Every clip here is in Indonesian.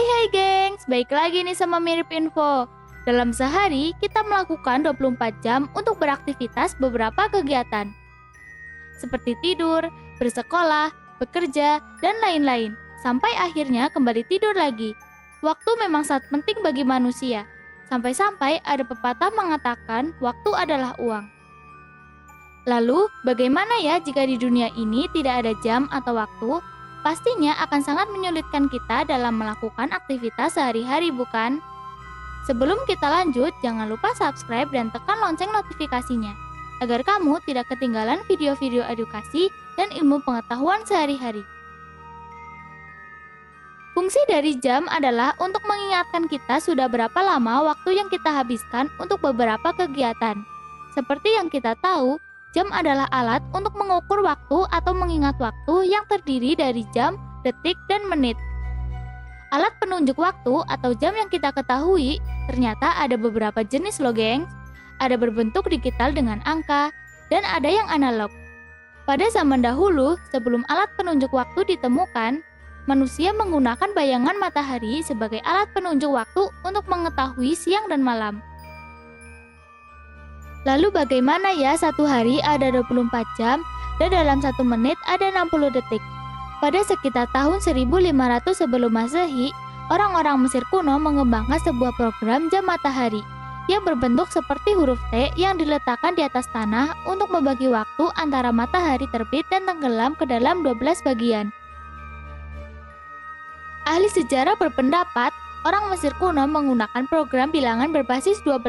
Hai gengs, baik lagi nih sama Mirip Info. Dalam sehari, kita melakukan 24 jam untuk beraktivitas beberapa kegiatan. Seperti tidur, bersekolah, bekerja, dan lain-lain. Sampai akhirnya kembali tidur lagi. Waktu memang sangat penting bagi manusia. Sampai-sampai ada pepatah mengatakan waktu adalah uang. Lalu, bagaimana ya jika di dunia ini tidak ada jam atau waktu? Pastinya akan sangat menyulitkan kita dalam melakukan aktivitas sehari-hari, bukan? Sebelum kita lanjut, jangan lupa subscribe dan tekan lonceng notifikasinya, agar kamu tidak ketinggalan video-video edukasi dan ilmu pengetahuan sehari-hari. Fungsi dari jam adalah untuk mengingatkan kita sudah berapa lama waktu yang kita habiskan untuk beberapa kegiatan. Seperti yang kita tahu, jam adalah alat untuk mengukur waktu atau mengingat waktu yang terdiri dari jam, detik, dan menit. Alat penunjuk waktu atau jam yang kita ketahui ternyata ada beberapa jenis loh gengs. Ada berbentuk digital dengan angka, dan ada yang analog. Pada zaman dahulu, sebelum alat penunjuk waktu ditemukan, manusia menggunakan bayangan matahari sebagai alat penunjuk waktu untuk mengetahui siang dan malam. Lalu bagaimana ya satu hari ada 24 jam dan dalam 1 menit ada 60 detik? Pada sekitar tahun 1500 sebelum Masehi, orang-orang Mesir kuno mengembangkan sebuah program jam matahari yang berbentuk seperti huruf T yang diletakkan di atas tanah untuk membagi waktu antara matahari terbit dan tenggelam ke dalam 12 bagian. Ahli sejarah berpendapat orang Mesir kuno menggunakan program bilangan berbasis 12.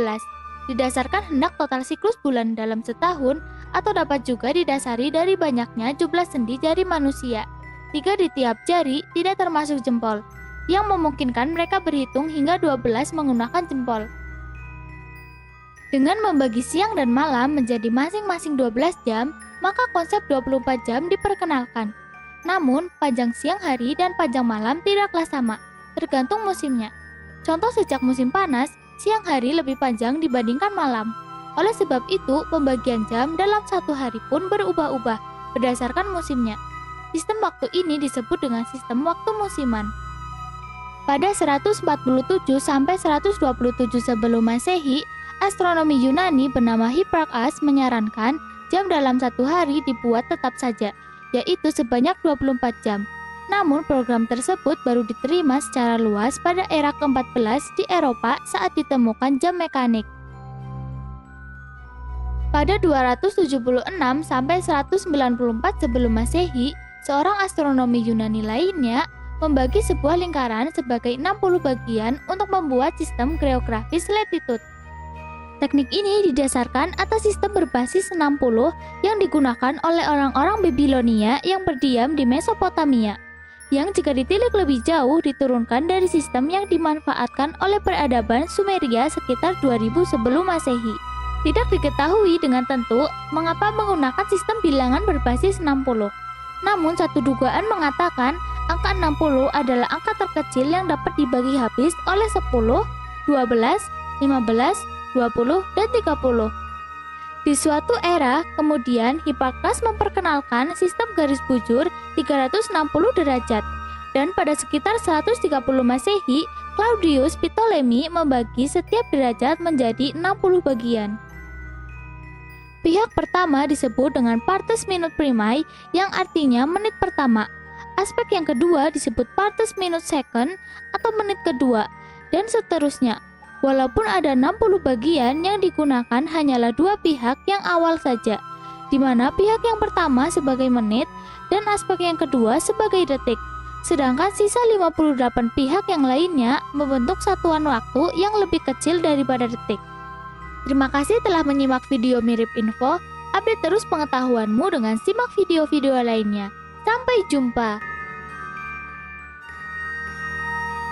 Didasarkan hendak total siklus bulan dalam setahun, atau dapat juga didasari dari banyaknya jumlah sendi jari manusia, 3 di tiap jari tidak termasuk jempol, yang memungkinkan mereka berhitung hingga 12 menggunakan jempol. Dengan membagi siang dan malam menjadi masing-masing 12 jam, maka konsep 24 jam diperkenalkan. Namun, panjang siang hari dan panjang malam tidaklah sama, tergantung musimnya. Contoh sejak musim panas, siang hari lebih panjang dibandingkan malam. Oleh sebab itu, pembagian jam dalam satu hari pun berubah-ubah berdasarkan musimnya. Sistem waktu ini disebut dengan sistem waktu musiman. Pada 147 sampai 127 sebelum Masehi, astronomi Yunani bernama Hipparchus menyarankan jam dalam satu hari dibuat tetap saja, yaitu sebanyak 24 jam. Namun program tersebut baru diterima secara luas pada era ke-14 di Eropa saat ditemukan jam mekanik. Pada 276 sampai 194 sebelum Masehi, seorang astronomi Yunani lainnya membagi sebuah lingkaran sebagai 60 bagian untuk membuat sistem geografis latitude. Teknik ini didasarkan atas sistem berbasis 60 yang digunakan oleh orang-orang Babilonia yang berdiam di Mesopotamia, yang jika ditilik lebih jauh diturunkan dari sistem yang dimanfaatkan oleh peradaban Sumeria sekitar 2000 sebelum Masehi. Tidak diketahui dengan tentu mengapa menggunakan sistem bilangan berbasis 60. Namun satu dugaan mengatakan angka 60 adalah angka terkecil yang dapat dibagi habis oleh 10, 12, 15, 20, dan 30. Di suatu era, kemudian Hipparchus memperkenalkan sistem garis bujur 360 derajat, dan pada sekitar 130 Masehi, Claudius Ptolemy membagi setiap derajat menjadi 60 bagian. Pihak pertama disebut dengan partes minute primae yang artinya menit pertama. Aspek yang kedua disebut partes minute second atau menit kedua, dan seterusnya. Walaupun ada 60 bagian yang digunakan hanyalah 2 pihak yang awal saja, di mana pihak yang pertama sebagai menit dan aspek yang kedua sebagai detik. Sedangkan sisa 58 pihak yang lainnya membentuk satuan waktu yang lebih kecil daripada detik. Terima kasih telah menyimak video Mirip Info. Update terus pengetahuanmu dengan simak video-video lainnya. Sampai jumpa.